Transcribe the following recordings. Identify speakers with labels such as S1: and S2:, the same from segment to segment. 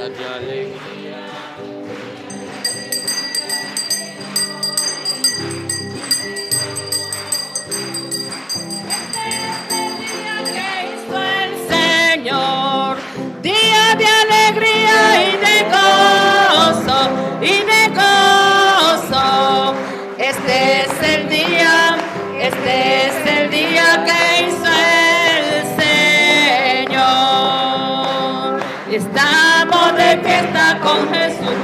S1: de alegría.
S2: Señor, día de alegría y de gozo. Este es el día que hizo el Señor. Estamos de fiesta con Jesús,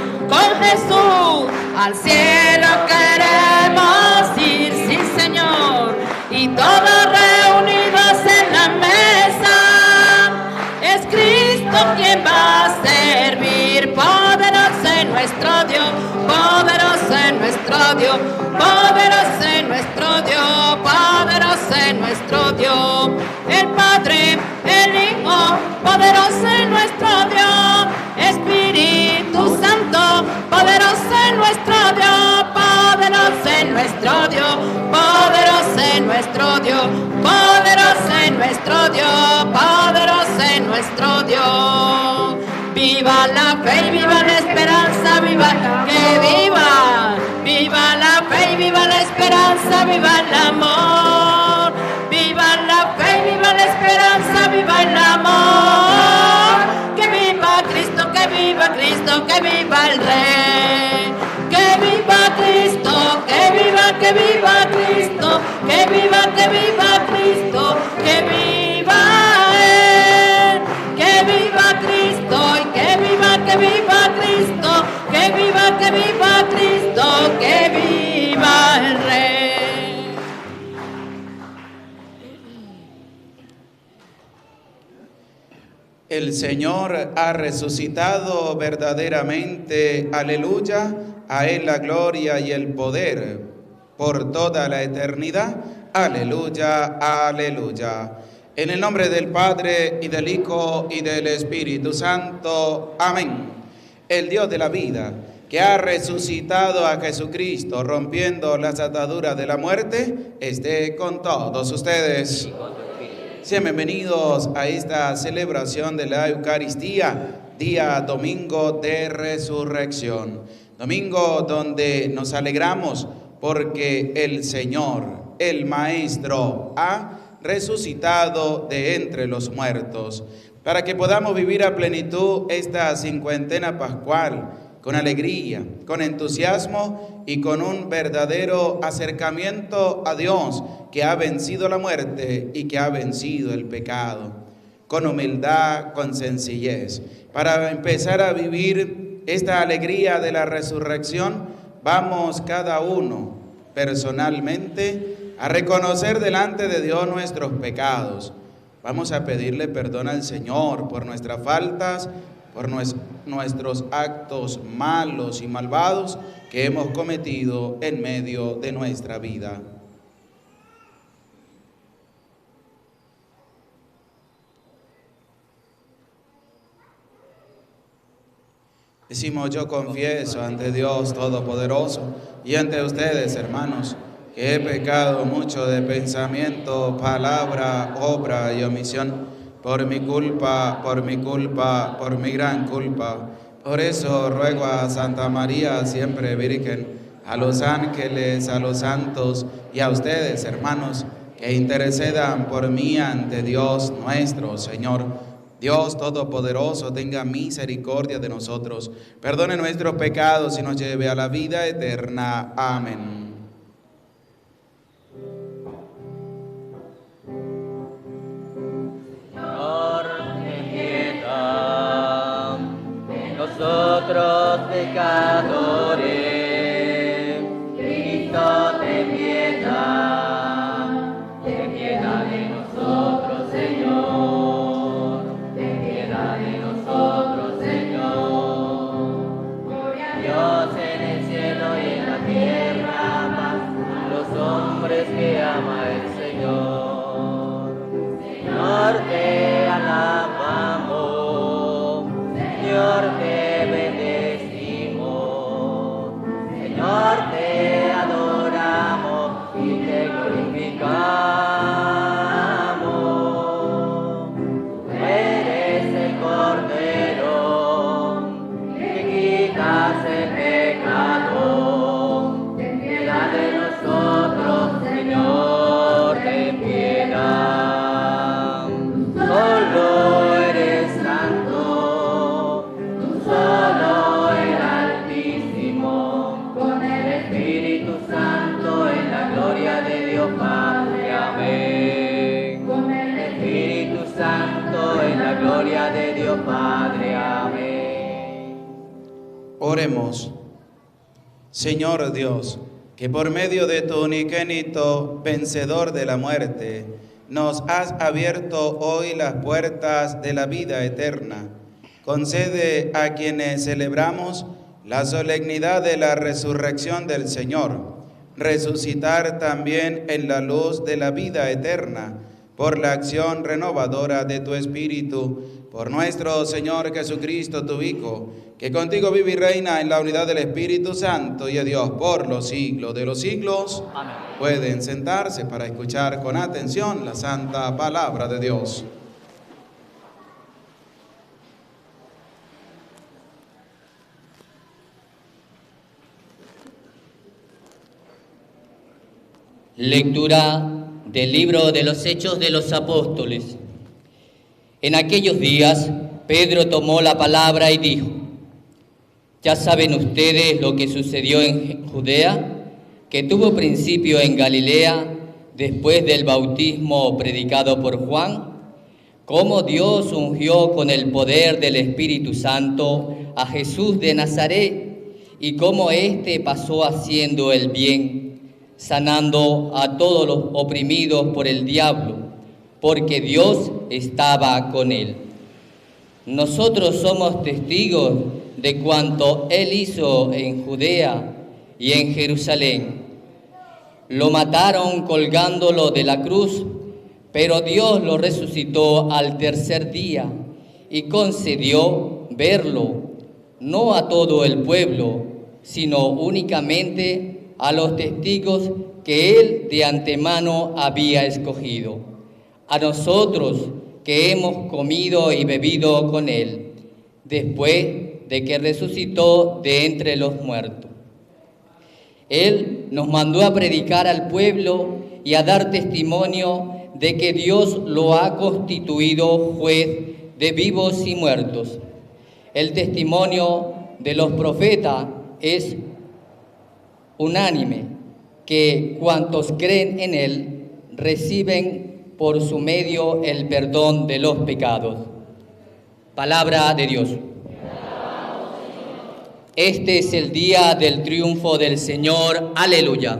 S2: al cielo queremos ir, sí Señor, y todos reunidos en la mesa. Es Cristo quien va a servir, poderoso es nuestro Dios, poderoso es nuestro Dios, poderoso es nuestro Dios, poderoso es nuestro Dios, el Padre, el Hijo, poderoso es nuestro Dios, Espíritu Santo, poderoso es nuestro Dios, poderoso es nuestro Dios, poderoso es nuestro Dios, poderoso es nuestro Dios, poderoso es nuestro Dios. Viva la fe y viva la esperanza, viva la fe y viva la esperanza, viva el amor. Viva la fe y viva la esperanza, viva el amor. Que viva Cristo, que viva Cristo, que viva el Rey. Que viva Cristo, que viva Cristo, que viva Cristo, que viva Él. Que viva Cristo y que viva Cristo, que viva Cristo, que viva el Rey.
S3: El Señor ha resucitado verdaderamente, aleluya, a Él la gloria y el poder por toda la eternidad, aleluya, aleluya. En el nombre del Padre, y del Hijo, y del Espíritu Santo. Amén. El Dios de la vida, que ha resucitado a Jesucristo, rompiendo las ataduras de la muerte, esté con todos ustedes. Sean bienvenidos a esta celebración de la Eucaristía, día domingo de resurrección. Domingo donde nos alegramos porque el Señor, el Maestro, ha resucitado de entre los muertos, para que podamos vivir a plenitud esta cincuentena pascual, con alegría, con entusiasmo y con un verdadero acercamiento a Dios, que ha vencido la muerte y que ha vencido el pecado, con humildad, con sencillez. Para empezar a vivir esta alegría de la resurrección, vamos cada uno personalmente a reconocer delante de Dios nuestros pecados. Vamos a pedirle perdón al Señor por nuestras faltas, por nuestros actos malos y malvados que hemos cometido en medio de nuestra vida. Decimos: yo confieso ante Dios Todopoderoso y ante ustedes, hermanos, que he pecado mucho de pensamiento, palabra, obra y omisión, por mi culpa, por mi gran culpa. Por eso ruego a Santa María, siempre Virgen, a los ángeles, a los santos y a ustedes, hermanos, que intercedan por mí ante Dios nuestro Señor. Dios Todopoderoso tenga misericordia de nosotros, perdone nuestros pecados y nos lleve a la vida eterna. Amén.
S1: Nosotros pecadores, Cristo ten piedad de nosotros, Señor, ten piedad de nosotros, Señor. Dios en el cielo y en la tierra, paz a los hombres que ama el Señor. Señor, te alabamos, Señor, te bendecimos. Santo, en la gloria de Dios Padre. Amén.
S3: Oremos. Señor Dios, que por medio de tu unigénito, vencedor de la muerte, nos has abierto hoy las puertas de la vida eterna. Concede a quienes celebramos la solemnidad de la resurrección del Señor, resucitar también en la luz de la vida eterna, por la acción renovadora de tu Espíritu, por nuestro Señor Jesucristo, tu Hijo, que contigo vive y reina en la unidad del Espíritu Santo y a Dios por los siglos de los siglos.
S1: Amén.
S3: Pueden sentarse para escuchar con atención la santa palabra de Dios.
S4: Lectura del libro de los Hechos de los Apóstoles. En aquellos días, Pedro tomó la palabra y dijo: ya saben ustedes lo que sucedió en Judea, que tuvo principio en Galilea, después del bautismo predicado por Juan, cómo Dios ungió con el poder del Espíritu Santo a Jesús de Nazaret, y cómo éste pasó haciendo el bien, sanando a todos los oprimidos por el diablo, porque Dios estaba con él. Nosotros somos testigos de cuanto él hizo en Judea y en Jerusalén. Lo mataron colgándolo de la cruz, pero Dios lo resucitó al tercer día y concedió verlo, no a todo el pueblo, sino únicamente a los testigos que él de antemano había escogido, a nosotros que hemos comido y bebido con él, después de que resucitó de entre los muertos. Él nos mandó a predicar al pueblo y a dar testimonio de que Dios lo ha constituido juez de vivos y muertos. El testimonio de los profetas es unánime, que cuantos creen en él reciben por su medio el perdón de los pecados. Palabra de Dios. Este es el día del triunfo del Señor. Aleluya.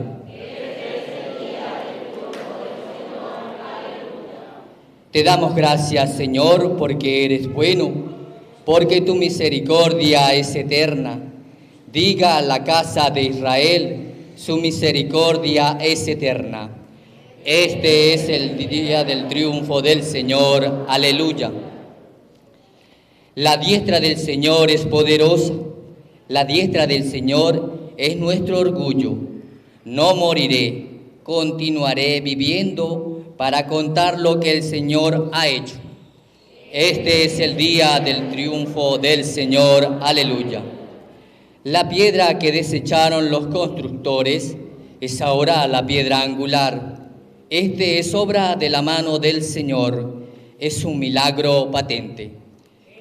S4: Te damos gracias, Señor, porque eres bueno, porque tu misericordia es eterna. Diga a la casa de Israel, su misericordia es eterna. Este es el día del triunfo del Señor. Aleluya. La diestra del Señor es poderosa. La diestra del Señor es nuestro orgullo. No moriré, continuaré viviendo para contar lo que el Señor ha hecho. Este es el día del triunfo del Señor. Aleluya. La piedra que desecharon los constructores es ahora la piedra angular. Este es obra de la mano del Señor, es un milagro patente.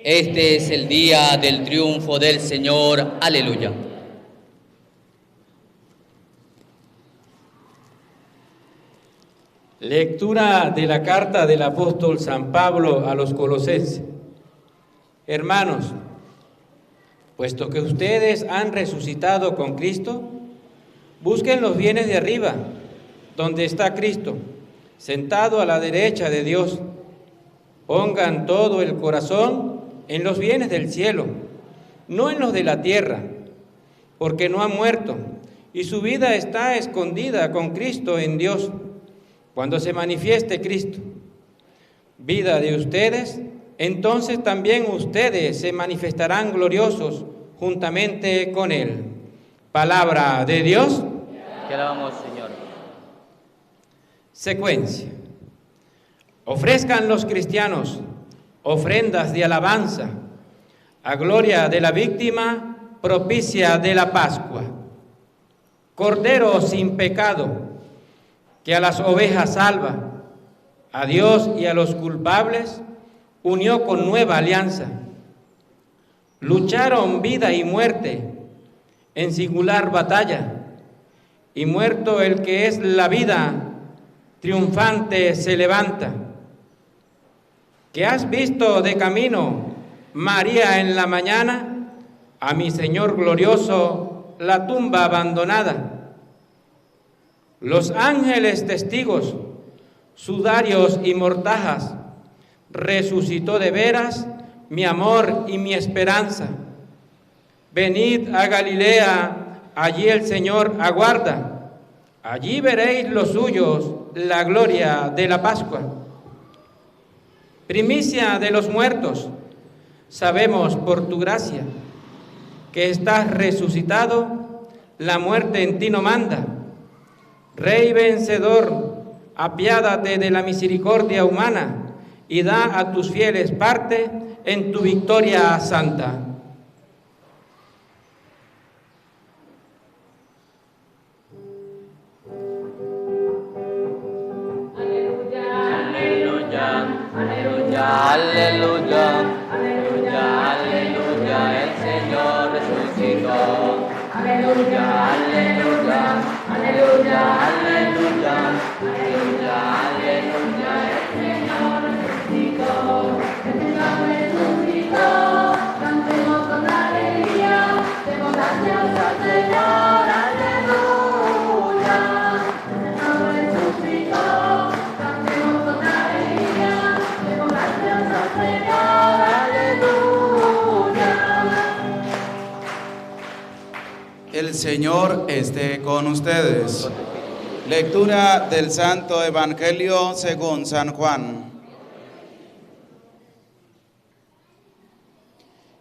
S4: Este es el día del triunfo del Señor. Aleluya.
S5: Lectura de la carta del apóstol San Pablo a los Colosenses. Hermanos, puesto que ustedes han resucitado con Cristo, busquen los bienes de arriba, donde está Cristo, sentado a la derecha de Dios. Pongan todo el corazón en los bienes del cielo, no en los de la tierra, porque no han muerto, y su vida está escondida con Cristo en Dios. Cuando se manifieste Cristo, vida de ustedes, entonces también ustedes se manifestarán gloriosos juntamente con Él. Palabra de Dios.
S4: Te alabamos, Señor.
S5: Secuencia. Ofrezcan los cristianos ofrendas de alabanza a gloria de la víctima propicia de la Pascua. Cordero sin pecado, que a las ovejas salva, a Dios y a los culpables unió con nueva alianza. Lucharon vida y muerte en singular batalla, y muerto el que es la vida, triunfante se levanta. que has visto de camino, María en la mañana, a mi Señor glorioso, la tumba abandonada. Los ángeles testigos, sudarios y mortajas, resucitó de veras mi amor y mi esperanza. Venid a Galilea, allí el Señor aguarda. Allí veréis los suyos, la gloria de la Pascua. Primicia de los muertos, sabemos por tu gracia que estás resucitado, la muerte en ti no manda. Rey vencedor, apiádate de la misericordia humana y da a tus fieles parte en tu victoria santa.
S1: Aleluya, aleluya, aleluya, aleluya, el Señor resucitó. Aleluya, aleluya, aleluya, aleluya, aleluya, aleluya, el Señor resucitó. El Señor resucitó, cantemos con alegría, demos gracias al Señor. Aleluya, el Señor resucitó, cantemos con alegría, demos gracias al Señor. Aleluya.
S3: El Señor esté con ustedes. Lectura del Santo Evangelio según San Juan.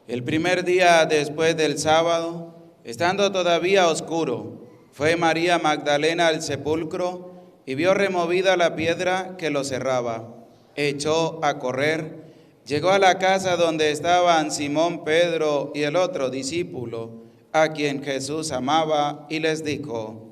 S3: El primer día después del sábado, estando todavía oscuro, fue María Magdalena al sepulcro y vio removida la piedra que lo cerraba. Echó a correr, llegó a la casa donde estaban Simón, Pedro y el otro discípulo, a quien Jesús amaba, y les dijo: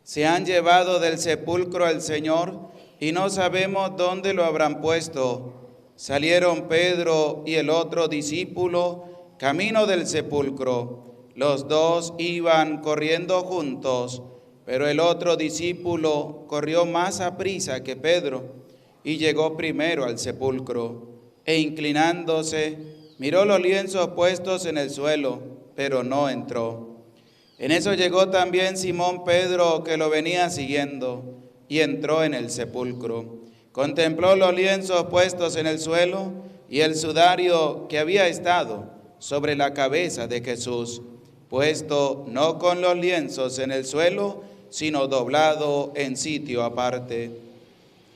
S3: se han llevado del sepulcro al Señor y no sabemos dónde lo habrán puesto. Salieron Pedro y el otro discípulo camino del sepulcro. Los dos iban corriendo juntos, pero el otro discípulo corrió más aprisa que Pedro y llegó primero al sepulcro, e inclinándose, miró los lienzos puestos en el suelo, pero no entró. En eso llegó también Simón Pedro, que lo venía siguiendo, y entró en el sepulcro. Contempló los lienzos puestos en el suelo y el sudario que había estado sobre la cabeza de Jesús, puesto no con los lienzos en el suelo, sino doblado en sitio aparte.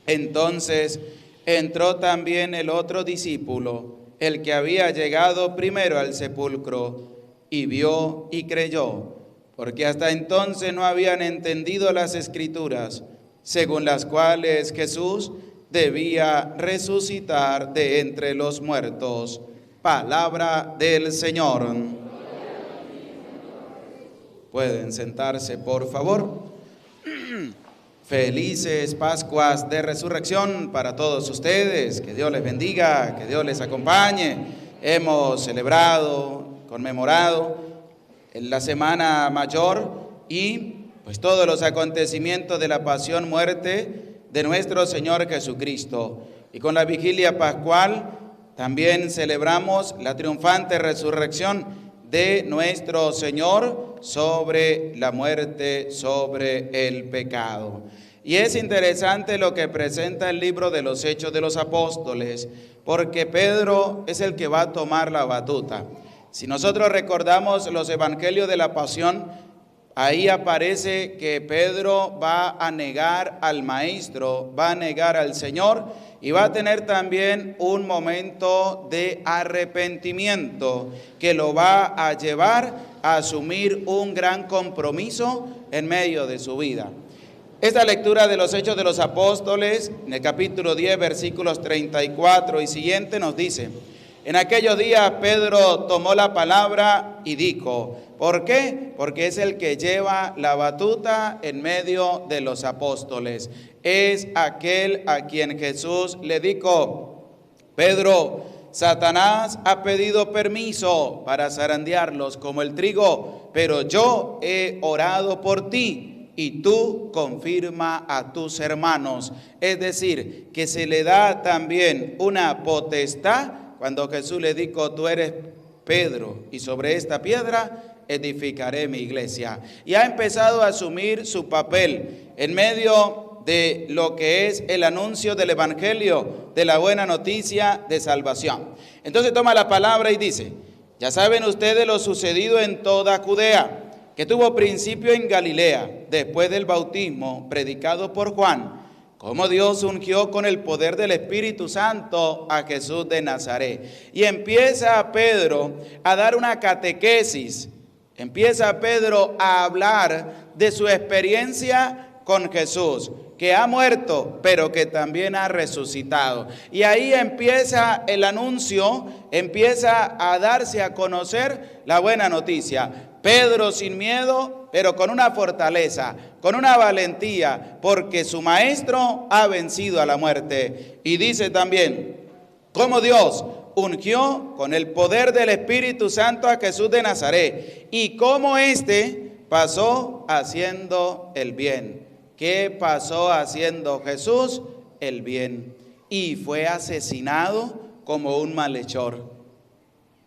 S3: Entonces entró también el otro discípulo, el que había llegado primero al sepulcro, y vio y creyó, porque hasta entonces no habían entendido las Escrituras, según las cuales Jesús debía resucitar de entre los muertos. Palabra del Señor. Pueden sentarse, por favor. Felices Pascuas de Resurrección para todos ustedes. Que Dios les bendiga, que Dios les acompañe. Hemos celebrado, conmemorado en la Semana Mayor y pues todos los acontecimientos de la pasión, muerte de nuestro Señor Jesucristo. Y con la vigilia pascual también celebramos la triunfante resurrección de nuestro Señor sobre la muerte, sobre el pecado. Y es interesante lo que presenta el libro de los Hechos de los Apóstoles, porque Pedro es el que va a tomar la batuta. Si nosotros recordamos los evangelios de la pasión, ahí aparece que Pedro va a negar al Maestro, va a negar al Señor, y va a tener también un momento de arrepentimiento que lo va a llevar a asumir un gran compromiso en medio de su vida. Esta lectura de los Hechos de los Apóstoles, en el capítulo 10, versículos 34 y siguiente, nos dice: en aquellos días Pedro tomó la palabra y dijo. ¿Por qué? Porque es el que lleva la batuta en medio de los apóstoles. Es aquel a quien Jesús le dijo: Pedro, Satanás ha pedido permiso para zarandearlos como el trigo, pero yo he orado por ti y tú confirma a tus hermanos. Es decir, que se le da también una potestad cuando Jesús le dijo, tú eres Pedro, y sobre esta piedra edificaré mi iglesia. Y ha empezado a asumir su papel en medio de lo que es el anuncio del evangelio, de la buena noticia de salvación. Entonces toma la palabra y dice, ya saben ustedes lo sucedido en toda Judea, que tuvo principio en Galilea, después del bautismo predicado por Juan, cómo Dios ungió con el poder del Espíritu Santo a Jesús de Nazaret. Y empieza Pedro a dar una catequesis, empieza Pedro a hablar de su experiencia con Jesús, que ha muerto, pero que también ha resucitado. Y ahí empieza el anuncio, empieza a darse a conocer la buena noticia. Pedro sin miedo, pero con una fortaleza, con una valentía, porque su maestro ha vencido a la muerte. Y dice también, cómo Dios ungió con el poder del Espíritu Santo a Jesús de Nazaret, y cómo éste pasó haciendo el bien. ¿Qué pasó haciendo Jesús? El bien. Y fue asesinado como un malhechor,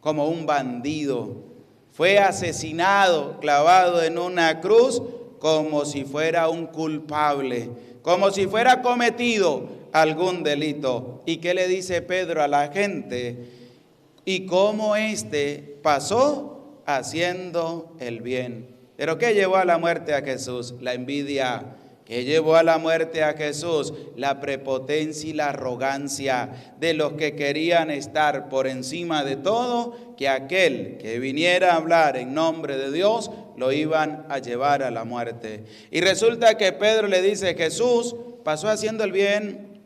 S3: como un bandido. Fue asesinado, clavado en una cruz, como si fuera un culpable, como si fuera cometido algún delito. ¿Y qué le dice Pedro a la gente? Y cómo éste pasó haciendo el bien. ¿Pero qué llevó a la muerte a Jesús? La envidia. ¿Qué llevó a la muerte a Jesús? La prepotencia y la arrogancia de los que querían estar por encima de todo, que aquel que viniera a hablar en nombre de Dios lo iban a llevar a la muerte. Y resulta que Pedro le dice, Jesús pasó haciendo el bien.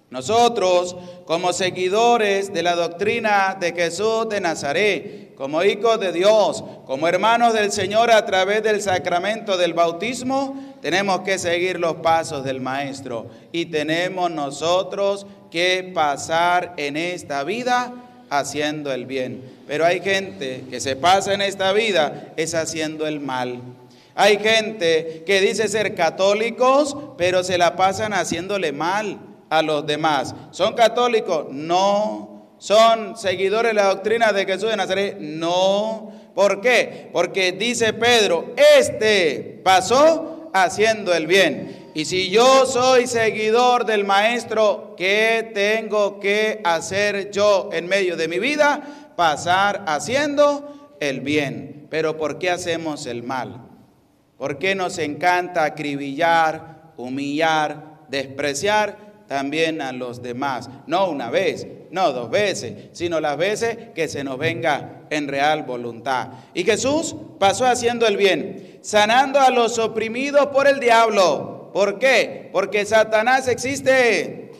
S3: Nosotros, como seguidores de la doctrina de Jesús de Nazaret, como hijos de Dios, como hermanos del Señor a través del sacramento del bautismo, tenemos que seguir los pasos del Maestro y tenemos nosotros que pasar en esta vida haciendo el bien. Pero hay gente que se pasa en esta vida es haciendo el mal. Hay gente que dice ser católicos, pero se la pasan haciéndole mal a los demás. ¿Son católicos? No. ¿Son seguidores de la doctrina de Jesús de Nazaret? No. ¿Por qué? Porque dice Pedro, este pasó haciendo el bien. Y si yo soy seguidor del Maestro, ¿qué tengo que hacer yo en medio de mi vida? Pasar haciendo el bien. Pero ¿por qué hacemos el mal? ¿Por qué nos encanta acribillar, humillar, despreciar también a los demás? No una vez, no dos veces, sino las veces que se nos venga en real voluntad. Y Jesús pasó haciendo el bien, sanando a los oprimidos por el diablo. ¿Por qué? Porque Satanás existe.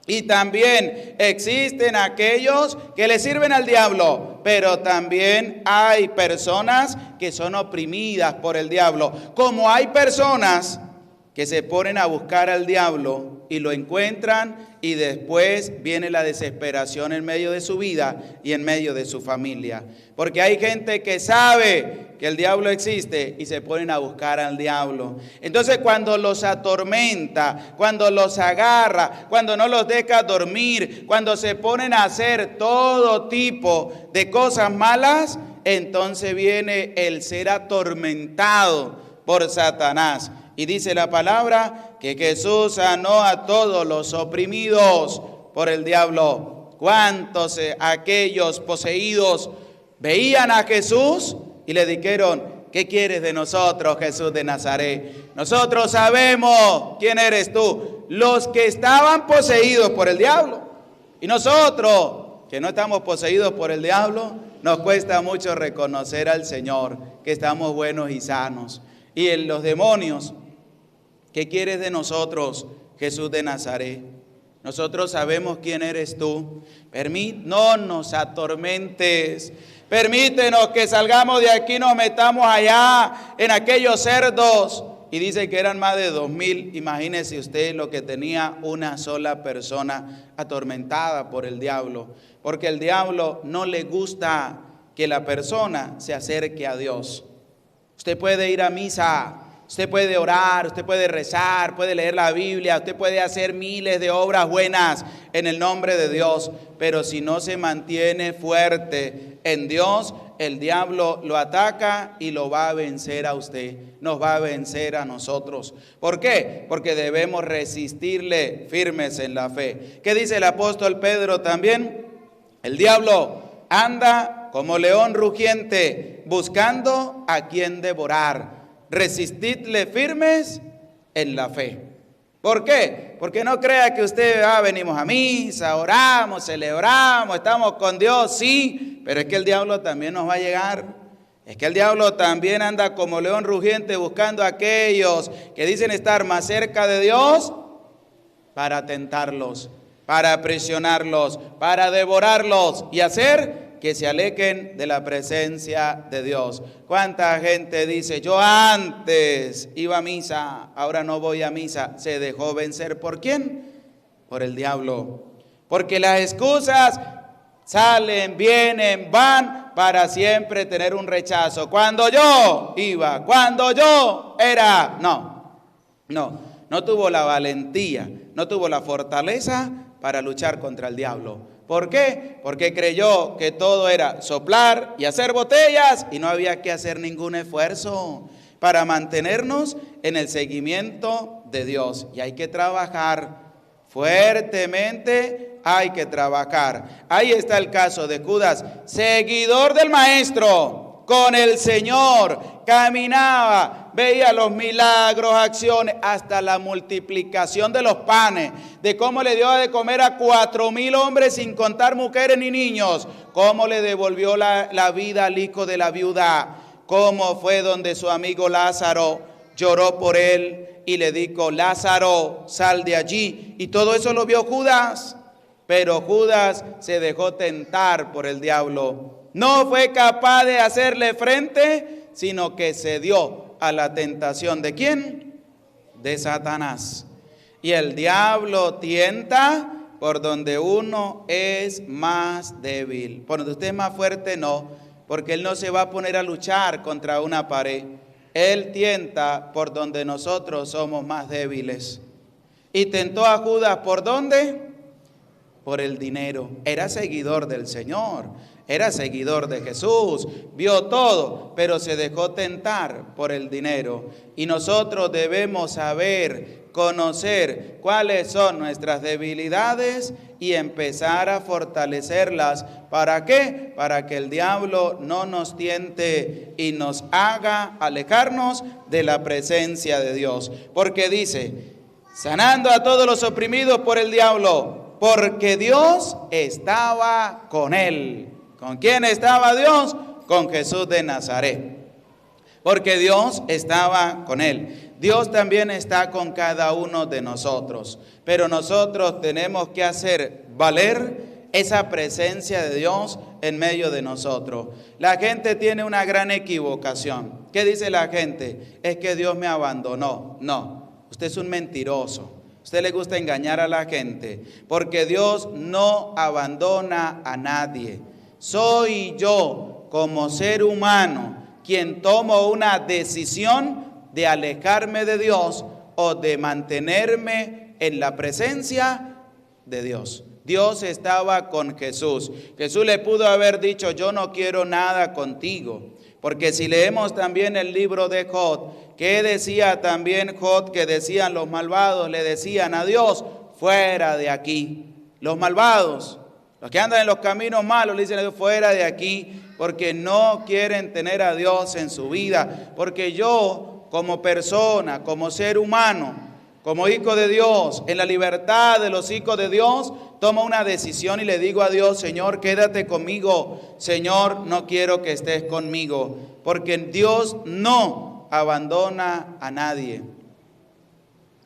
S3: Y también existen aquellos que le sirven al diablo, pero también hay personas que son oprimidas por el diablo. Como hay personas que se ponen a buscar al diablo y lo encuentran y después viene la desesperación en medio de su vida y en medio de su familia. Porque hay gente que sabe que el diablo existe y se ponen a buscar al diablo. Entonces cuando los atormenta, cuando los agarra, cuando no los deja dormir, cuando se ponen a hacer todo tipo de cosas malas, entonces viene el ser atormentado por Satanás. Y dice la palabra que Jesús sanó a todos los oprimidos por el diablo. ¿Cuántos aquellos poseídos veían a Jesús y le dijeron, ¿qué quieres de nosotros, Jesús de Nazaret? Nosotros sabemos quién eres tú. Los que estaban poseídos por el diablo. Y nosotros, que no estamos poseídos por el diablo, nos cuesta mucho reconocer al Señor, que estamos buenos y sanos. Y en los demonios, ¿qué quieres de nosotros, Jesús de Nazaret? Nosotros sabemos quién eres tú. No nos atormentes. Permítenos que salgamos de aquí, nos metamos allá en aquellos cerdos. Y dice que eran más de 2,000. Imagínese usted lo que tenía una sola persona atormentada por el diablo. Porque el diablo no le gusta que la persona se acerque a Dios. Usted puede ir a misa, Usted puede orar, usted puede rezar, puede leer la Biblia, usted puede hacer miles de obras buenas en el nombre de Dios, pero si no se mantiene fuerte en Dios, el diablo lo ataca y lo va a vencer a usted, nos va a vencer a nosotros. ¿Por qué? Porque debemos resistirle firmes en la fe. ¿Qué dice el apóstol Pedro también? El diablo anda como león rugiente, buscando a quien devorar. Resistidle firmes en la fe. ¿Por qué? Porque no crea que usted, venimos a misa, oramos, celebramos, estamos con Dios, sí, pero es que el diablo también nos va a llegar. Es que el diablo también anda como león rugiente buscando a aquellos que dicen estar más cerca de Dios para tentarlos, para aprisionarlos, para devorarlos y hacer que se alejen de la presencia de Dios. ¿Cuánta gente dice, yo antes iba a misa, ahora no voy a misa? ¿Se dejó vencer por quién? Por el diablo. Porque las excusas salen, vienen, van para siempre tener un rechazo. Cuando yo iba, cuando yo era, no tuvo la valentía, no tuvo la fortaleza para luchar contra el diablo. ¿Por qué? Porque creyó que todo era soplar y hacer botellas y no había que hacer ningún esfuerzo para mantenernos en el seguimiento de Dios. Y hay que trabajar fuertemente, hay que trabajar. Ahí está el caso de Judas, seguidor del maestro, con el Señor, caminaba, veía los milagros, acciones, hasta la multiplicación de los panes, de cómo le dio de comer a 4,000 hombres sin contar mujeres ni niños, cómo le devolvió la vida al hijo de la viuda, cómo fue donde su amigo Lázaro lloró por él y le dijo, Lázaro, sal de allí. Y todo eso lo vio Judas, pero Judas se dejó tentar por el diablo. No fue capaz de hacerle frente, sino que cedió a la tentación. ¿De quién? De Satanás. Y el diablo tienta por donde uno es más débil. Por donde usted es más fuerte, no, porque él no se va a poner a luchar contra una pared. Él tienta por donde nosotros somos más débiles. Y tentó a Judas, ¿por dónde? Por el dinero. Era seguidor del Señor, era seguidor de Jesús, vio todo, pero se dejó tentar por el dinero. Y nosotros debemos saber, conocer cuáles son nuestras debilidades y empezar a fortalecerlas. ¿Para qué? Para que el diablo no nos tiente y nos haga alejarnos de la presencia de Dios. Porque dice, sanando a todos los oprimidos por el diablo, porque Dios estaba con él. ¿Con quién estaba Dios? Con Jesús de Nazaret. Porque Dios estaba con él. Dios también está con cada uno de nosotros. Pero nosotros tenemos que hacer valer esa presencia de Dios en medio de nosotros. La gente tiene una gran equivocación. ¿Qué dice la gente? Es que Dios me abandonó. No, usted es un mentiroso. Usted le gusta engañar a la gente. Porque Dios no abandona a nadie. Soy yo, como ser humano, quien tomo una decisión de alejarme de Dios o de mantenerme en la presencia de Dios. Dios estaba con Jesús. Jesús le pudo haber dicho, yo no quiero nada contigo. Porque si leemos también el libro de Job, ¿qué decía también Job? Que decían los malvados, le decían a Dios, fuera de aquí. Los malvados, los que andan en los caminos malos, le dicen a Dios, fuera de aquí, porque no quieren tener a Dios en su vida. Porque yo, como persona, como ser humano, como hijo de Dios, en la libertad de los hijos de Dios, tomo una decisión y le digo a Dios, Señor, quédate conmigo. Señor, no quiero que estés conmigo, porque Dios no abandona a nadie.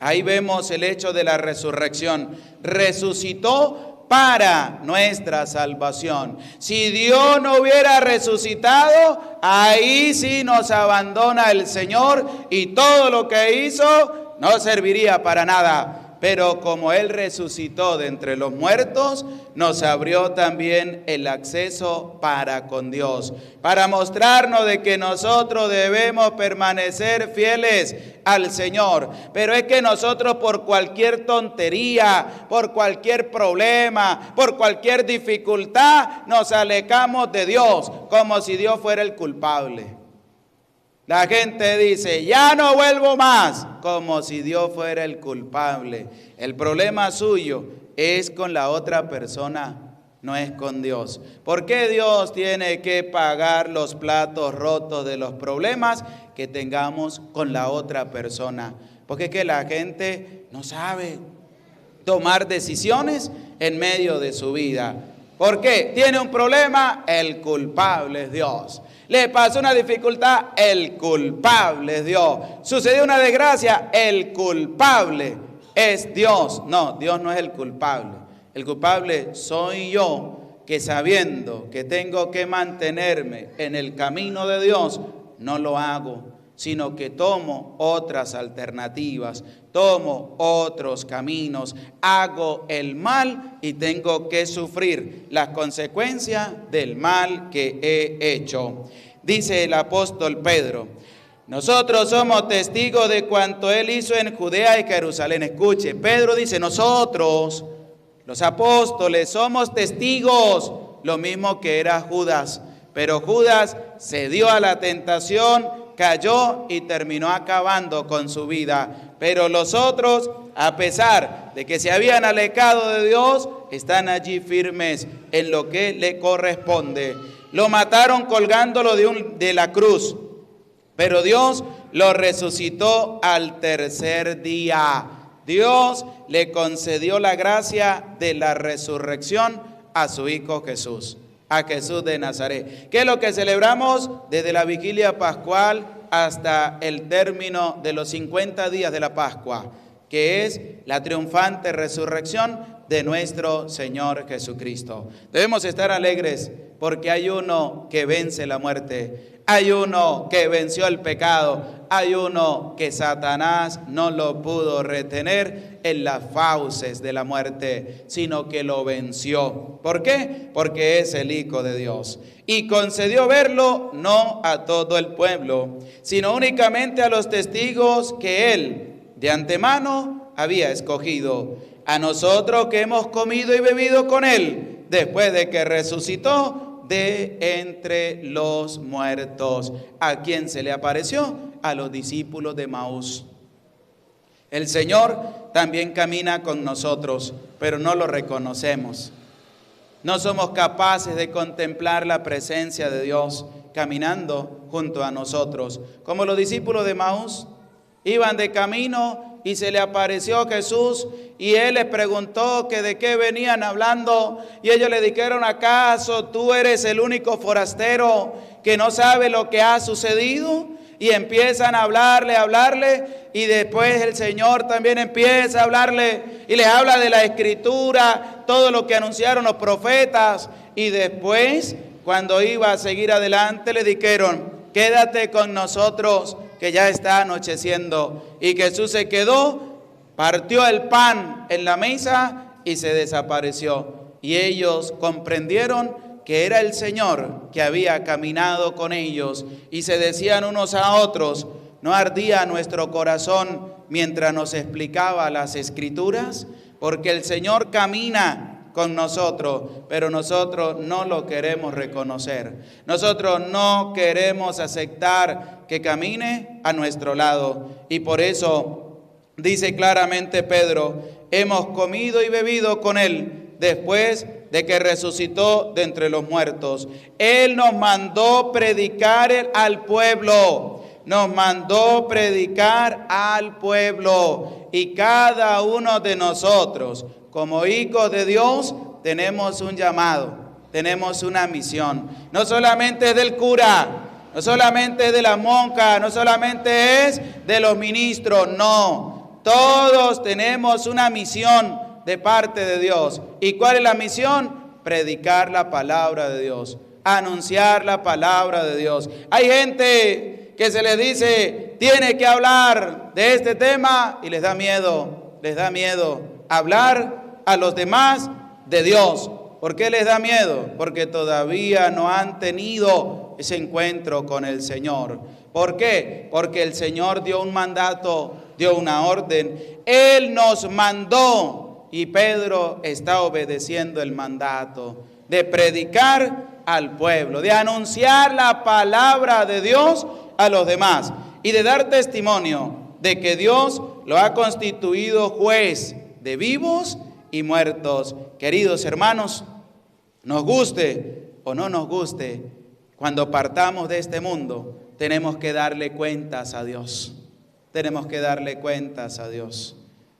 S3: Ahí vemos el hecho de la resurrección. Resucitó para nuestra salvación. Si Dios no hubiera resucitado, ahí sí nos abandona el Señor y todo lo que hizo no serviría para nada. pero como Él resucitó de entre los muertos, nos abrió también el acceso para con Dios, para mostrarnos de que nosotros debemos permanecer fieles al Señor. Pero es que nosotros por cualquier tontería, por cualquier problema, por cualquier dificultad, nos alejamos de Dios, como si Dios fuera el culpable. La gente dice, ya no vuelvo más, como si Dios fuera el culpable. El problema suyo es con la otra persona, no es con Dios. ¿Por qué Dios tiene que pagar los platos rotos de los problemas que tengamos con la otra persona? Porque es que la gente no sabe tomar decisiones en medio de su vida. ¿Por qué? Tiene un problema, el culpable es Dios. Le pasó una dificultad, el culpable es Dios. Sucedió una desgracia, el culpable es Dios. No, Dios no es el culpable. El culpable soy yo, que sabiendo que tengo que mantenerme en el camino de Dios, no lo hago, sino que tomo otras alternativas, tomo otros caminos, hago el mal y tengo que sufrir las consecuencias del mal que he hecho. Dice el apóstol Pedro, nosotros somos testigos de cuanto Él hizo en Judea y Jerusalén. Escuche, Pedro dice, nosotros, los apóstoles, somos testigos, lo mismo que era Judas. Pero Judas se dio a la tentación, cayó y terminó acabando con su vida. Pero los otros, a pesar de que se habían alejado de Dios, están allí firmes en lo que le corresponde. Lo mataron colgándolo de la cruz, pero Dios lo resucitó al tercer día. Dios le concedió la gracia de la resurrección a su Hijo Jesús, a Jesús de Nazaret. ¿Qué es lo que celebramos desde la vigilia pascual hasta el término de los 50 días de la Pascua? Que es la triunfante resurrección de nuestro Señor Jesucristo. Debemos estar alegres porque hay uno que vence la muerte, hay uno que venció el pecado, hay uno que Satanás no lo pudo retener en las fauces de la muerte, sino que lo venció. ¿Por qué? Porque es el Hijo de Dios. Y concedió verlo no a todo el pueblo, sino únicamente a los testigos que Él de antemano había escogido. A nosotros que hemos comido y bebido con Él, después de que resucitó de entre los muertos. ¿A quién se le apareció? A los discípulos de Maús. El Señor también camina con nosotros, pero no lo reconocemos. No somos capaces de contemplar la presencia de Dios caminando junto a nosotros. Como los discípulos de Maús iban de camino y se le apareció Jesús y Él les preguntó que de qué venían hablando y ellos le dijeron, ¿acaso tú eres el único forastero que no sabe lo que ha sucedido? Y empiezan a hablarle y después el Señor también empieza a hablarle y les habla de la Escritura, todo lo que anunciaron los profetas. Y después, cuando iba a seguir adelante, le dijeron, quédate con nosotros que ya está anocheciendo. Y Jesús se quedó, partió el pan en la mesa y se desapareció. Y ellos comprendieron que era el Señor que había caminado con ellos y se decían unos a otros, ¿no ardía nuestro corazón mientras nos explicaba las Escrituras? Porque el Señor camina con nosotros, pero nosotros no lo queremos reconocer. Nosotros no queremos aceptar que camine a nuestro lado. Y por eso dice claramente Pedro, hemos comido y bebido con Él después de que resucitó de entre los muertos. Él nos mandó predicar al pueblo, nos mandó predicar al pueblo. Y cada uno de nosotros, como hijos de Dios, tenemos un llamado, tenemos una misión. No solamente es del cura, no solamente es de la monja, no solamente es de los ministros, no. Todos tenemos una misión de parte de Dios. ¿Y cuál es la misión? Predicar la palabra de Dios, anunciar la palabra de Dios. Hay gente que se les dice, tiene que hablar de este tema y les da miedo. les da miedo hablar a los demás de Dios. ¿Por qué les da miedo? Porque todavía no han tenido ese encuentro con el Señor. ¿Por qué? Porque el Señor dio un mandato, dio una orden. Él nos mandó y Pedro está obedeciendo el mandato de predicar al pueblo, de anunciar la palabra de Dios a los demás y de dar testimonio de que Dios lo ha constituido juez de vivos y muertos. Queridos hermanos, nos guste o no nos guste, cuando partamos de este mundo, tenemos que darle cuentas a Dios. Tenemos que darle cuentas a Dios.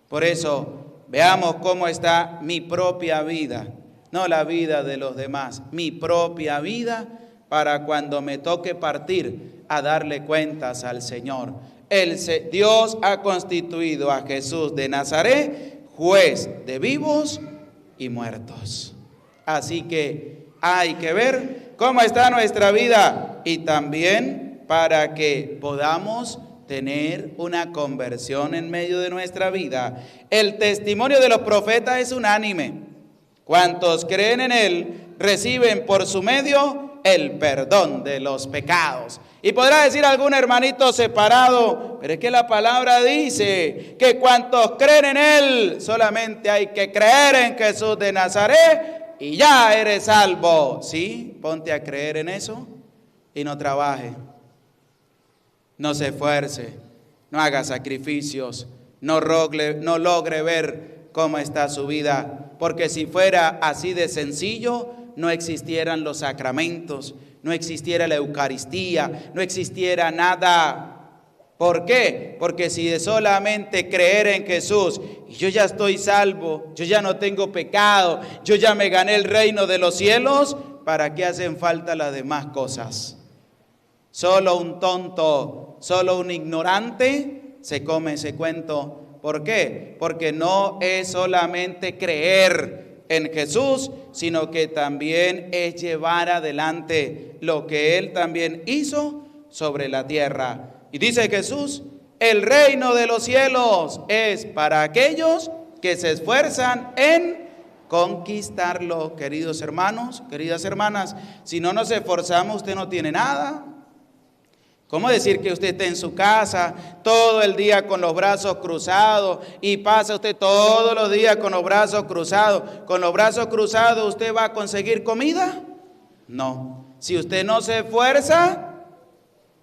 S3: Por eso, veamos cómo está mi propia vida, no la vida de los demás, mi propia vida, para cuando me toque partir a darle cuentas al Señor. Dios ha constituido a Jesús de Nazaret juez de vivos y muertos. Así que hay que ver cómo está nuestra vida y también para que podamos tener una conversión en medio de nuestra vida. El testimonio de los profetas es unánime. Cuantos creen en él reciben por su medio el perdón de los pecados. Y podrá decir algún hermanito separado, pero es que la palabra dice que cuantos creen en él, solamente hay que creer en Jesús de Nazaret y ya eres salvo. Sí, ponte a creer en eso y no trabaje, no se esfuerce, no haga sacrificios, no logre ver cómo está su vida, porque si fuera así de sencillo, no existieran los sacramentos, no existiera la Eucaristía, no existiera nada. ¿Por qué? Porque si de solamente creer en Jesús, y yo ya estoy salvo, yo ya no tengo pecado, yo ya me gané el reino de los cielos, ¿para qué hacen falta las demás cosas? Solo un tonto, solo un ignorante se come ese cuento. ¿Por qué? Porque no es solamente creer en Jesús, sino que también es llevar adelante lo que Él también hizo sobre la tierra. Y dice Jesús, el reino de los cielos es para aquellos que se esfuerzan en conquistarlo. Queridos hermanos, queridas hermanas, si no nos esforzamos, usted no tiene nada. ¿Cómo decir que usted esté en su casa todo el día con los brazos cruzados y pasa usted todos los días con los brazos cruzados? ¿Con los brazos cruzados usted va a conseguir comida? No. Si usted no se esfuerza,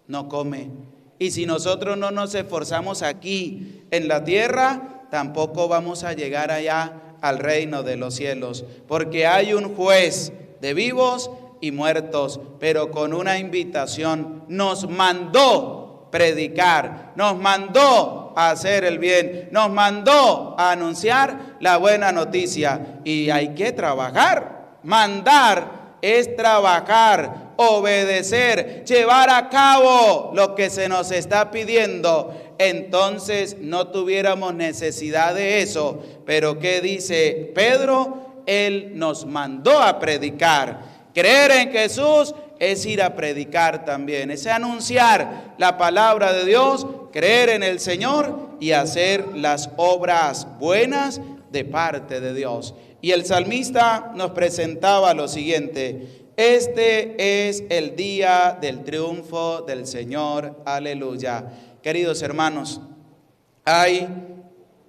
S3: no come. Y si nosotros no nos esforzamos aquí en la tierra, tampoco vamos a llegar allá al reino de los cielos. Porque hay un juez de vivos y muertos, pero con una invitación. Nos mandó predicar, nos mandó a hacer el bien, nos mandó a anunciar la buena noticia. Y hay que trabajar. Mandar es trabajar, obedecer, llevar a cabo lo que se nos está pidiendo. Entonces no tuviéramos necesidad de eso. Pero ¿qué dice Pedro? Él nos mandó a predicar. Creer en Jesús es ir a predicar también, es anunciar la palabra de Dios, creer en el Señor y hacer las obras buenas de parte de Dios. Y el salmista nos presentaba lo siguiente: este es el día del triunfo del Señor, aleluya. Queridos hermanos, hay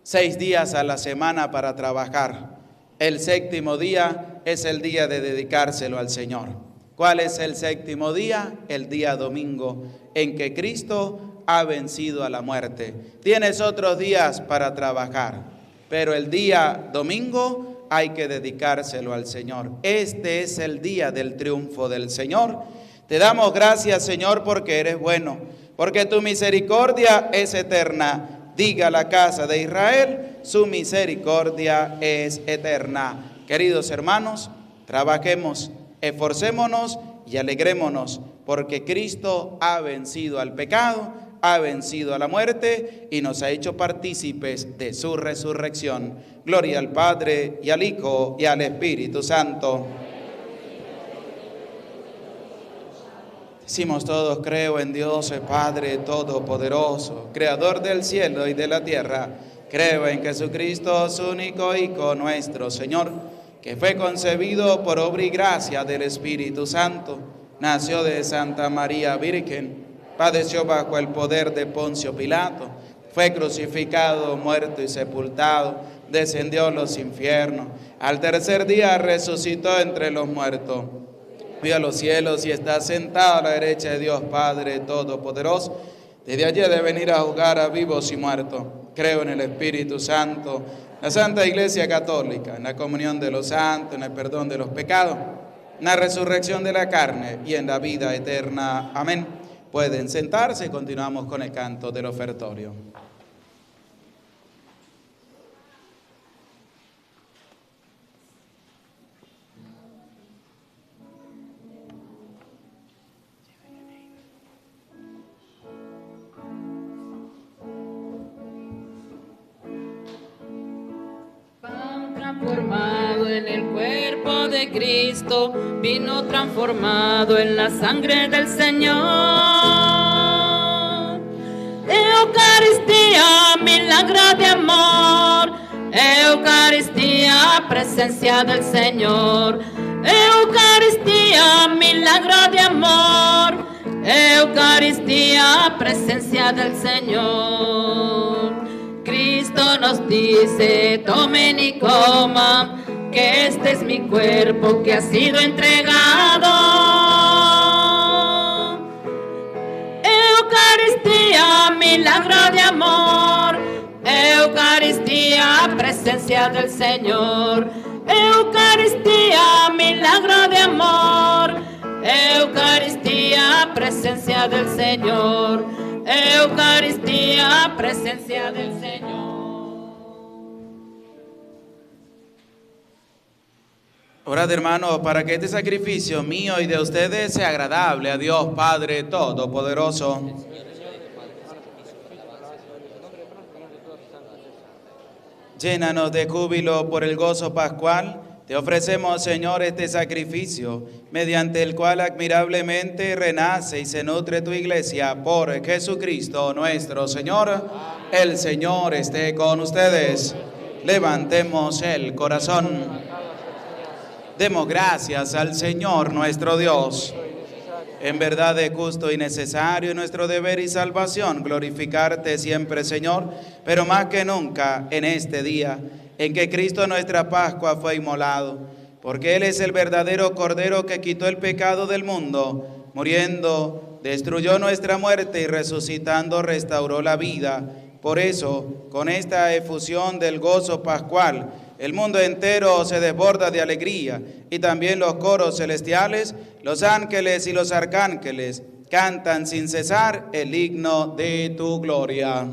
S3: 6 días a la semana para trabajar. El séptimo día es el día de dedicárselo al Señor. ¿Cuál es el séptimo día? El día domingo, en que Cristo ha vencido a la muerte. Tienes otros días para trabajar, pero el día domingo hay que dedicárselo al Señor. Este es el día del triunfo del Señor. Te damos gracias, Señor, porque eres bueno, porque tu misericordia es eterna. Diga la casa de Israel, su misericordia es eterna. Queridos hermanos, trabajemos, esforcémonos y alegrémonos, porque Cristo ha vencido al pecado, ha vencido a la muerte y nos ha hecho partícipes de su resurrección. Gloria al Padre y al Hijo y al Espíritu Santo. Decimos todos, creo en Dios, el Padre Todopoderoso, Creador del cielo y de la tierra, Creo en Jesucristo, su único Hijo, nuestro Señor, que fue concebido por obra y gracia del Espíritu Santo, nació de Santa María Virgen, padeció bajo el poder de Poncio Pilato, fue crucificado, muerto y sepultado, descendió a los infiernos, al tercer día resucitó entre los muertos, vio a los cielos y está sentado a la derecha de Dios Padre Todopoderoso. Desde allí de venir a juzgar a vivos y muertos. Creo en el Espíritu Santo, la Santa Iglesia Católica, en la comunión de los santos, en el perdón de los pecados, en la resurrección de la carne y en la vida eterna. Amén. Pueden sentarse y continuamos con el canto del ofertorio.
S2: Transformado en el cuerpo de Cristo, vino transformado en la sangre del Señor. Eucaristía, milagro de amor. Eucaristía, presencia del Señor. Eucaristía, milagro de amor. Eucaristía, presencia del Señor. Cristo nos dice, tomen y coman, que este es mi cuerpo que ha sido entregado. Eucaristía, milagro de amor. Eucaristía, presencia del Señor. Eucaristía, milagro de amor. Eucaristía, presencia del Señor. Eucaristía, presencia del Señor.
S3: Orad, hermanos, para que este sacrificio mío y de ustedes sea agradable a Dios Padre Todopoderoso. Llénanos de júbilo por el gozo pascual. Te ofrecemos, Señor, este sacrificio, mediante el cual admirablemente renace y se nutre tu iglesia por Jesucristo nuestro Señor. El Señor esté con ustedes. Levantemos el corazón. Demos gracias al Señor nuestro Dios. En verdad es justo y necesario nuestro deber y salvación glorificarte siempre, Señor, pero más que nunca en este día en que Cristo nuestra Pascua fue inmolado, porque Él es el verdadero Cordero que quitó el pecado del mundo, muriendo, destruyó nuestra muerte y resucitando restauró la vida. Por eso, con esta efusión del gozo pascual, el mundo entero se desborda de alegría, y también los coros celestiales, los ángeles y los arcángeles cantan sin cesar el himno de tu gloria.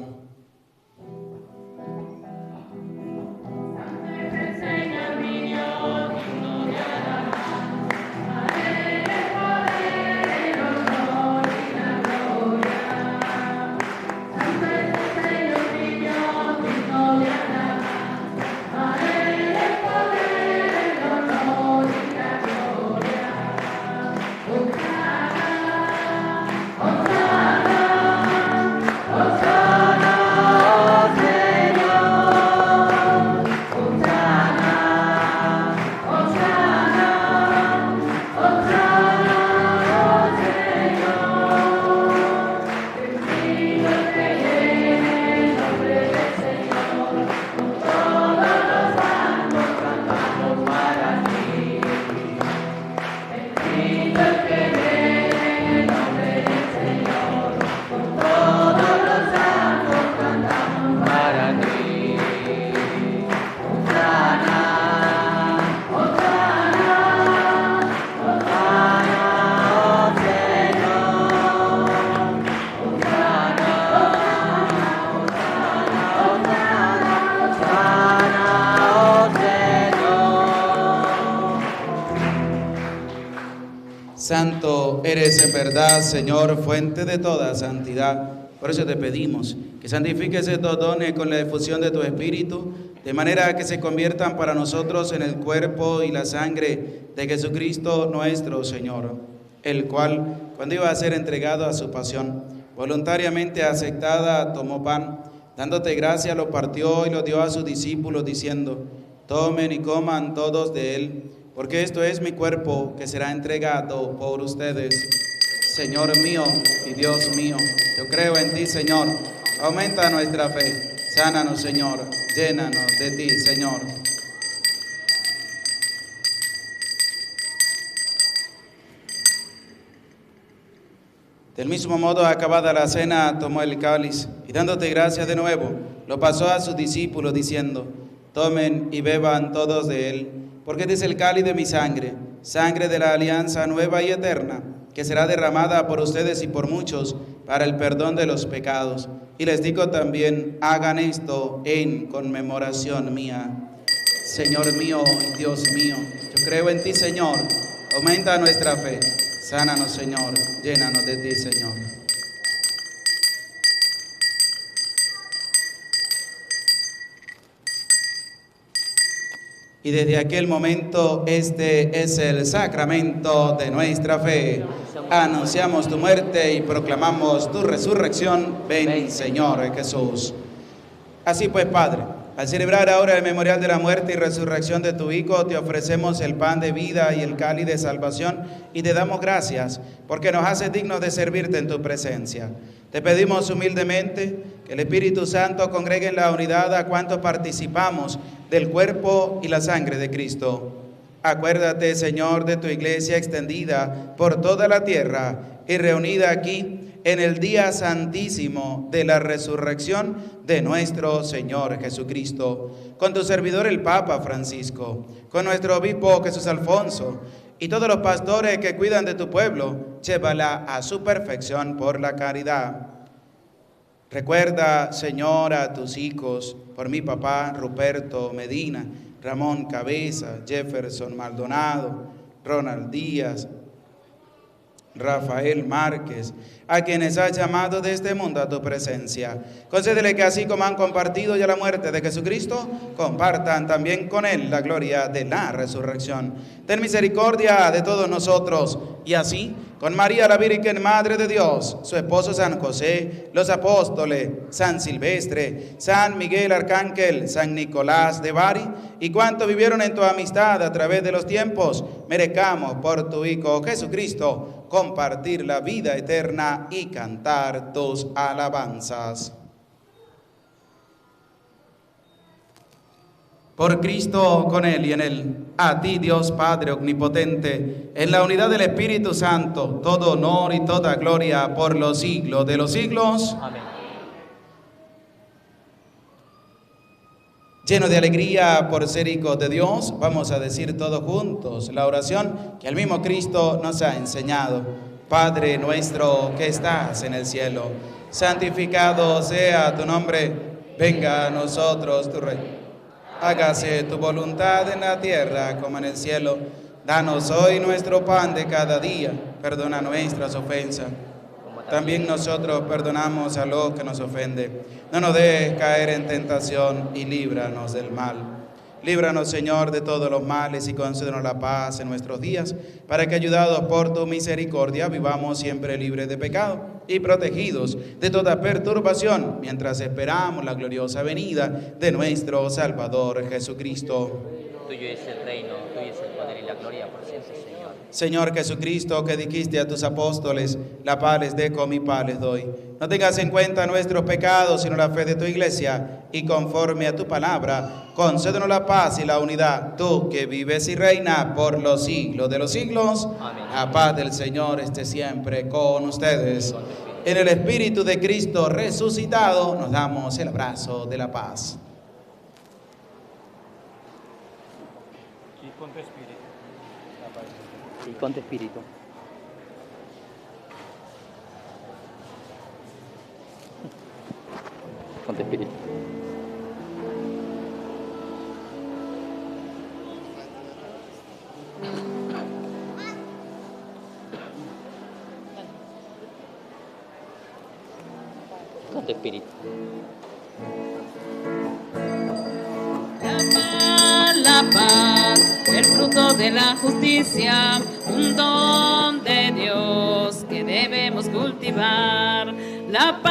S3: Santo eres en verdad, Señor, fuente de toda santidad. Por eso te pedimos que santifiques estos dones con la efusión de tu Espíritu, de manera que se conviertan para nosotros en el cuerpo y la sangre de Jesucristo nuestro Señor, el cual, cuando iba a ser entregado a su pasión, voluntariamente aceptada, tomó pan, Dándote gracia, lo partió y lo dio a sus discípulos, diciendo: tomen y coman todos de él, porque esto es mi cuerpo que será entregado por ustedes. Señor mío y Dios mío, yo creo en ti, Señor. Aumenta nuestra fe. Sánanos, Señor. Llénanos de ti, Señor. Del mismo modo, acabada la cena, tomó el cáliz y dándote gracias de nuevo, lo pasó a sus discípulos diciendo: tomen y beban todos de él, porque este es el cáliz de mi sangre, sangre de la alianza nueva y eterna, que será derramada por ustedes y por muchos para el perdón de los pecados. Y les digo también: hagan esto en conmemoración mía. Señor mío y Dios mío, yo creo en ti, Señor. Aumenta nuestra fe. Sánanos, Señor. Llénanos de ti, Señor. Y desde aquel momento, este es el sacramento de nuestra fe. Anunciamos tu muerte y proclamamos tu resurrección. Ven, Señor Jesús. Así pues, Padre, al celebrar ahora el memorial de la muerte y resurrección de tu Hijo, te ofrecemos el pan de vida y el cáliz de salvación y te damos gracias porque nos haces dignos de servirte en tu presencia. Te pedimos humildemente que el Espíritu Santo congregue en la unidad a cuantos participamos del cuerpo y la sangre de Cristo. Acuérdate, Señor, de tu iglesia extendida por toda la tierra y reunida aquí en el día santísimo de la resurrección de nuestro Señor Jesucristo, con tu servidor el Papa Francisco, con nuestro obispo Jesús Alfonso y todos los pastores que cuidan de tu pueblo, llévala a su perfección por la caridad. Recuerda, Señor, a tus hijos, por mi papá Ruperto Medina, Ramón Cabeza, Jefferson Maldonado, Ronald Díaz, Rafael Márquez, a quienes has llamado de este mundo a tu presencia. Concédele que así como han compartido ya la muerte de Jesucristo, compartan también con él la gloria de la resurrección. Ten misericordia de todos nosotros, y así, con María la Virgen Madre de Dios, su esposo San José, los apóstoles, San Silvestre, San Miguel Arcángel, San Nicolás de Bari, y cuantos vivieron en tu amistad a través de los tiempos, merezcamos por tu Hijo Jesucristo compartir la vida eterna y cantar tus alabanzas. Por Cristo, con Él y en Él, a ti, Dios Padre omnipotente, en la unidad del Espíritu Santo, todo honor y toda gloria por los siglos de los siglos.
S4: Amén.
S3: Lleno de alegría por ser hijos de Dios, vamos a decir todos juntos la oración que el mismo Cristo nos ha enseñado. Padre nuestro que estás en el cielo, santificado sea tu nombre, venga a nosotros tu reino. Hágase tu voluntad en la tierra como en el cielo. Danos hoy nuestro pan de cada día. Perdona nuestras ofensas. También nosotros perdonamos a los que nos ofenden. No nos dejes caer en tentación y líbranos del mal. Líbranos, Señor, de todos los males y concédenos la paz en nuestros días, para que, ayudados por tu misericordia, vivamos siempre libres de pecado y protegidos de toda perturbación, mientras esperamos la gloriosa venida de nuestro Salvador Jesucristo.
S4: Tuyo es el reino, tuyo es el poder y la gloria por siempre, Señor.
S3: Señor Jesucristo, que dijiste a tus apóstoles: la paz les dejo, mi paz les doy. No tengas en cuenta nuestros pecados, sino la fe de tu iglesia, y conforme a tu palabra, concédenos la paz y la unidad, tú que vives y reinas por los siglos de los siglos.
S4: Amén.
S3: La paz del Señor esté siempre con ustedes. En el Espíritu de Cristo resucitado, nos damos el abrazo de la paz.
S4: Y con tu espíritu. Y con tu espíritu. Con tu espíritu. Con tu espíritu.
S2: La paz, el fruto de la justicia, un don de Dios que debemos cultivar. La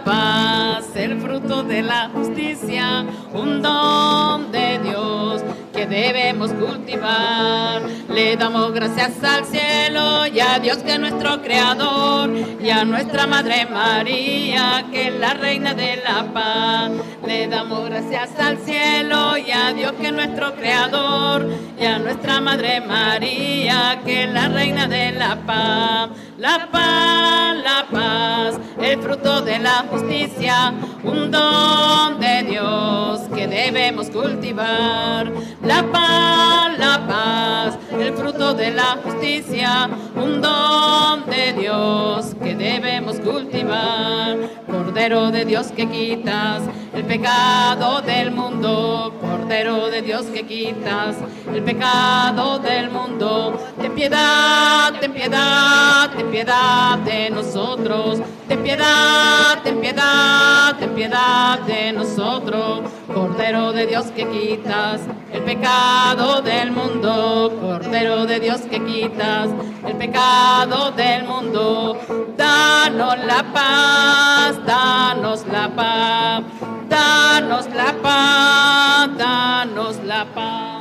S2: paz, el fruto de la justicia, un don de Dios que debemos cultivar. Le damos gracias al cielo y a Dios que es nuestro creador, y a nuestra Madre María que es la reina de la paz. Le damos gracias al cielo y a Dios que es nuestro creador, y a nuestra Madre María que es la reina de la paz. La paz, el fruto de la justicia, un don de Dios que debemos cultivar. La paz, el fruto de la justicia, un don de Dios que debemos cultivar. Cordero de Dios que quitas el pecado del mundo, Cordero de Dios que quitas el pecado del mundo, ten piedad, ten piedad, ten piedad de nosotros, ten piedad, ten piedad, ten piedad de nosotros. Cordero de Dios que quitas el pecado del mundo, Cordero de Dios que quitas el pecado del mundo. Danos la paz, danos la paz, danos la paz, danos la paz.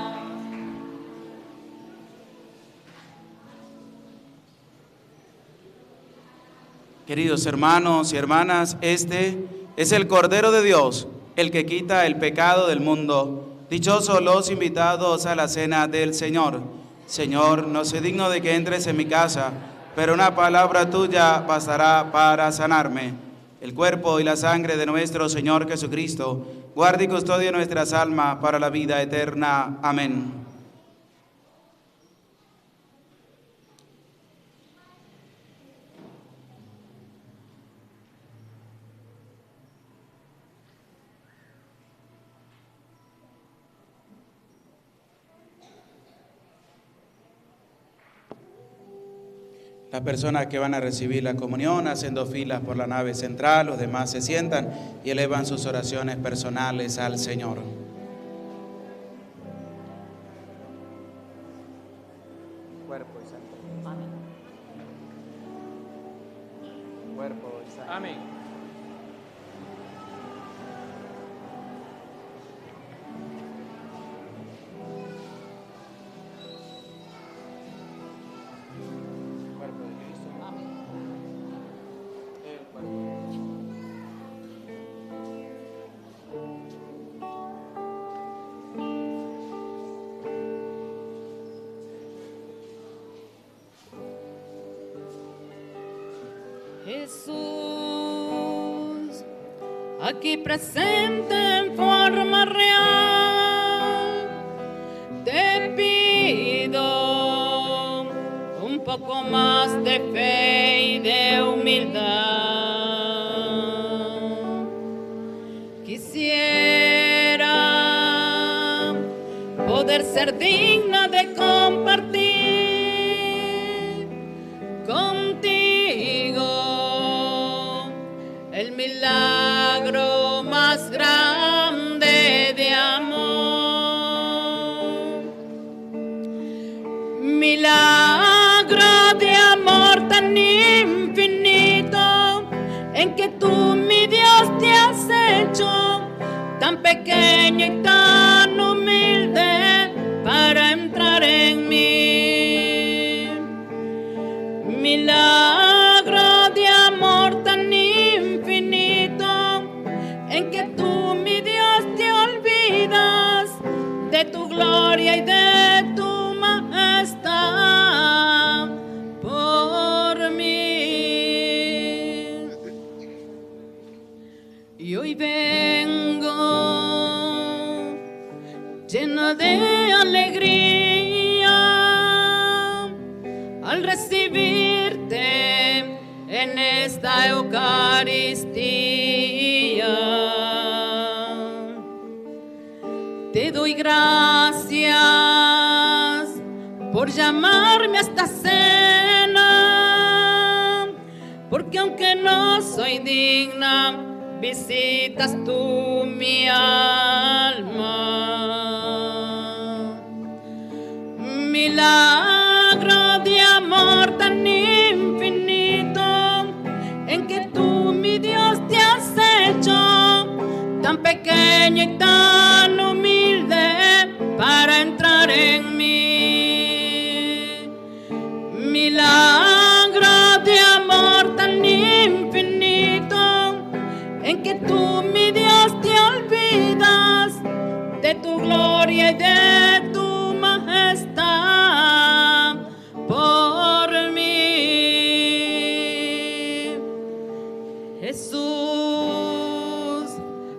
S3: Queridos hermanos y hermanas, este es el Cordero de Dios, el que quita el pecado del mundo. Dichosos los invitados a la cena del Señor. Señor, no soy digno de que entres en mi casa, pero una palabra tuya bastará para sanarme. El cuerpo y la sangre de nuestro Señor Jesucristo, guarde y custodie nuestras almas para la vida eterna. Amén. Las personas que van a recibir la comunión hacen 2 filas por la nave central, los demás se sientan y elevan sus oraciones personales al Señor. Cuerpo y sangre. Amén. Cuerpo y sangre.
S5: Amén.
S2: Jesús, aquí presente en forma real, te pido un poco más de fe y de humildad. Quisiera poder ser digna de compartir contigo el milagro más grande de amor, milagro de amor tan infinito, en que tú, mi Dios, te has hecho tan pequeño y tan humilde para entrar en mí. Milagro de amor tan infinito, en que tú, mi Dios, te olvidas de tu gloria y de tu majestad por mí. Y hoy vengo llena de alegría al recibirte en esta Eucaristía. Te doy gracias por llamarme a esta cena, porque aunque no soy digna, visitas tú mi alma. Milagro de amor tan infinito, en que tú, mi Dios, te has gloria y de tu majestad por mí. Jesús,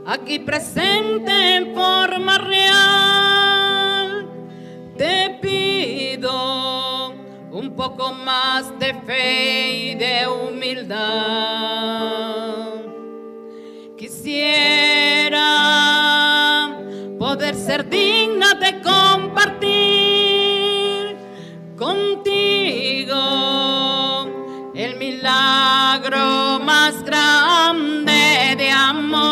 S2: aquí presente en forma real, te pido un poco más de fe y de humildad. Quisiera poder ser digna de compartir contigo el milagro más grande de amor.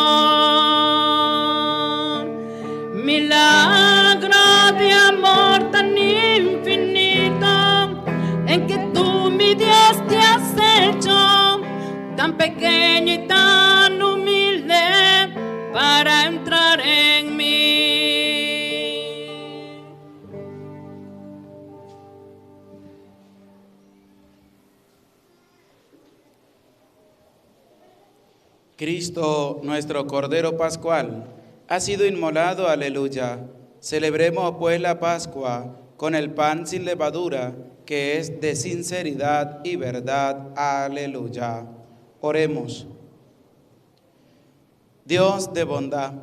S2: Milagro de amor tan infinito en que tú, mi Dios, te has hecho tan pequeño y tan humilde para entrar en mí.
S3: Cristo, nuestro Cordero Pascual, ha sido inmolado, aleluya. Celebremos pues la Pascua con el pan sin levadura, que es de sinceridad y verdad, aleluya. Oremos. Dios de bondad,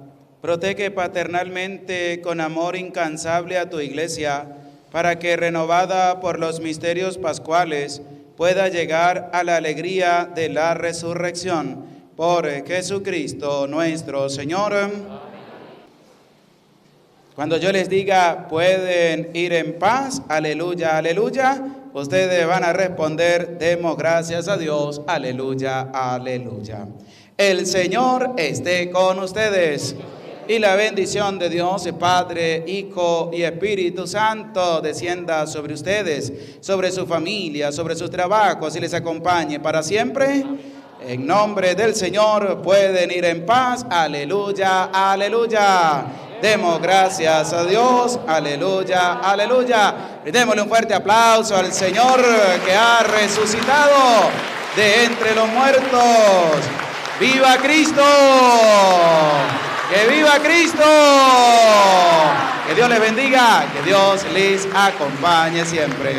S3: protege paternalmente con amor incansable a tu iglesia, para que, renovada por los misterios pascuales, pueda llegar a la alegría de la resurrección. Por Jesucristo nuestro Señor. Cuando yo les diga, pueden ir en paz, aleluya, aleluya, ustedes van a responder, demos gracias a Dios, aleluya, aleluya. El Señor esté con ustedes. Y la bendición de Dios, Padre, Hijo y Espíritu Santo, descienda sobre ustedes, sobre su familia, sobre sus trabajos y les acompañe para siempre. En nombre del Señor pueden ir en paz, aleluya, aleluya. Demos gracias a Dios, aleluya, aleluya. Démosle un fuerte aplauso al Señor que ha resucitado de entre los muertos. ¡Viva Cristo! ¡Que viva Cristo! Que Dios les bendiga, que Dios les acompañe siempre.